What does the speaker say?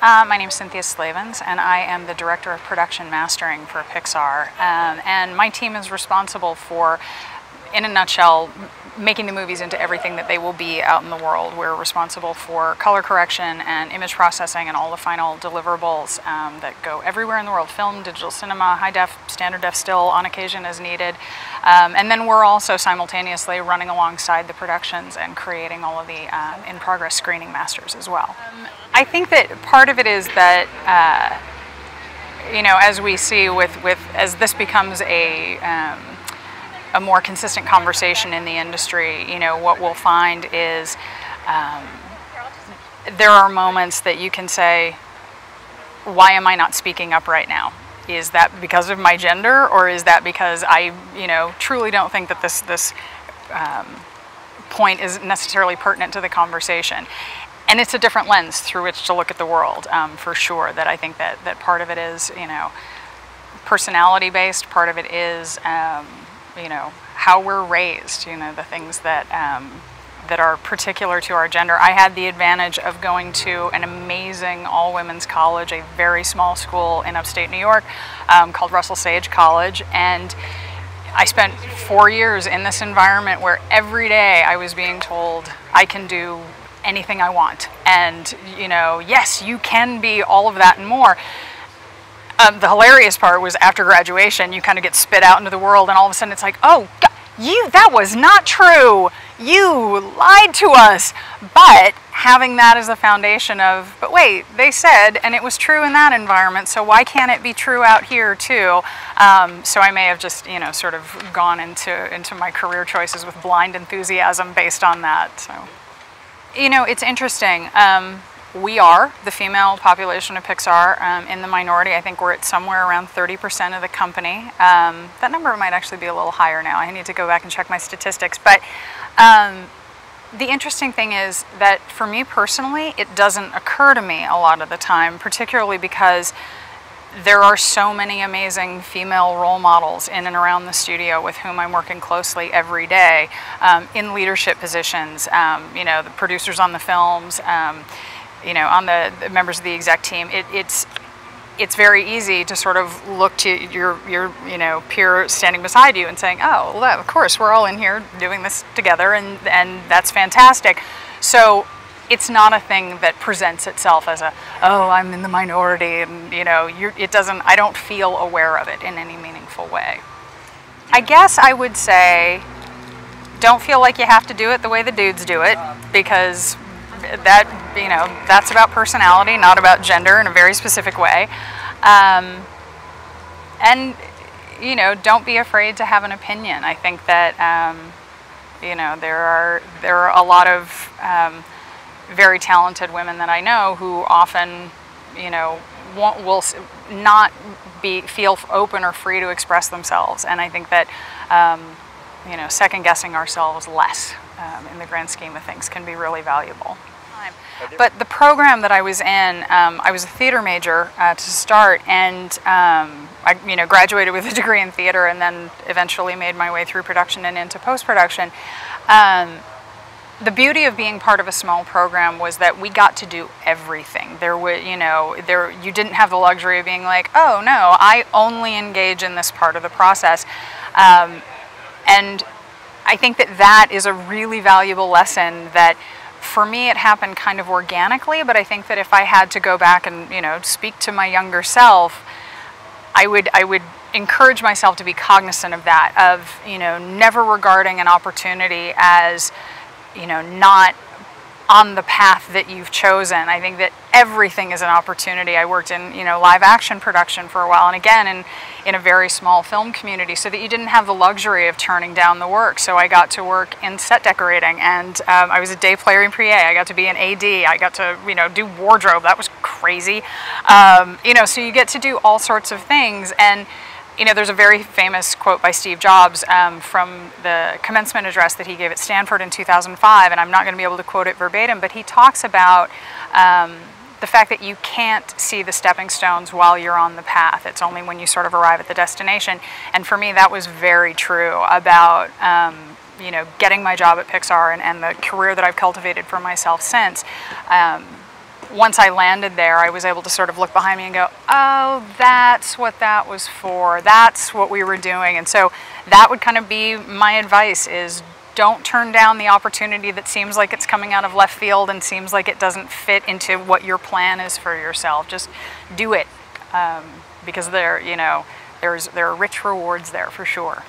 My name is Cynthia Slavens, and I am the Director of Production Mastering for Pixar. And my team is responsible for, in a nutshell, making the movies into everything that they will be out in the world. We're responsible for color correction and image processing and all the final deliverables that go everywhere in the world: film, digital cinema, high def, standard def still on occasion as needed. And then we're also simultaneously running alongside the productions and creating all of the in-progress screening masters as well. I think that part of it is that, you know, as we see as this becomes a more consistent conversation in the industry, you know, what we'll find is there are moments that you can say, why am I not speaking up right now? Is that because of my gender, or is that because I, you know, truly don't think that this point is necessarily pertinent to the conversation? And it's a different lens through which to look at the world, for sure. That I think that part of it is, you know, personality based. Part of it is, you know, how we're raised. You know, the things that that are particular to our gender. I had the advantage of going to an amazing all-women's college, a very small school in upstate New York, called Russell Sage College, and I spent 4 years in this environment where every day I was being told I can do anything I want, and, you know, yes, you can be all of that and more. The hilarious part was after graduation, you kind of get spit out into the world, and all of a sudden it's like, oh, God, that was not true. You lied to us. But having that as a foundation of, but wait, they said, and it was true in that environment, so why can't it be true out here too? So I may have just, you know, sort of gone into my career choices with blind enthusiasm based on that. So, you know, it's interesting. We are, the female population of Pixar, in the minority. I think we're at somewhere around 30% of the company. That number might actually be a little higher now. I need to go back and check my statistics. But the interesting thing is that for me personally, it doesn't occur to me a lot of the time, particularly because there are so many amazing female role models in and around the studio with whom I'm working closely every day, in leadership positions, you know, the producers on the films, you know, on the members of the exec team. It's very easy to sort of look to your you know, peer standing beside you and saying, oh, well, of course, we're all in here doing this together, and that's fantastic. So it's not a thing that presents itself as a, oh, I'm in the minority, and, you know, I don't feel aware of it in any meaningful way. I guess I would say, don't feel like you have to do it the way the dudes do it, because that, you know, that's about personality, not about gender, in a very specific way. And, you know, don't be afraid to have an opinion. I think that, you know, there are a lot of very talented women that I know who often, you know, will not feel open or free to express themselves. And I think that, you know, second guessing ourselves less in the grand scheme of things can be really valuable. But the program that I was in, I was a theater major to start, and I, you know, graduated with a degree in theater, and then eventually made my way through production and into post-production. The beauty of being part of a small program was that we got to do everything. There was, you know, you didn't have the luxury of being like, oh no, I only engage in this part of the process, and I think that is a really valuable lesson. That for me, it happened kind of organically, but I think that if I had to go back and, you know, speak to my younger self, I would encourage myself to be cognizant of that, of, you know, never regarding an opportunity as, you know, not on the path that you've chosen. I think that everything is an opportunity. I worked in, you know, live action production for a while, and again in a very small film community, so that you didn't have the luxury of turning down the work. So I got to work in set decorating, and I was a day player in PA. I got to be an AD. I got to, you know, do wardrobe. That was crazy. You know, so you get to do all sorts of things. And you know, there's a very famous quote by Steve Jobs from the commencement address that he gave at Stanford in 2005, and I'm not going to be able to quote it verbatim, but he talks about the fact that you can't see the stepping stones while you're on the path. It's only when you sort of arrive at the destination. And for me, that was very true about, you know, getting my job at Pixar and the career that I've cultivated for myself since. once I landed there, I was able to sort of look behind me and go, oh, that's what that was for. That's what we were doing. And so that would kind of be my advice, is don't turn down the opportunity that seems like it's coming out of left field and seems like it doesn't fit into what your plan is for yourself. Just do it, because there are rich rewards there for sure.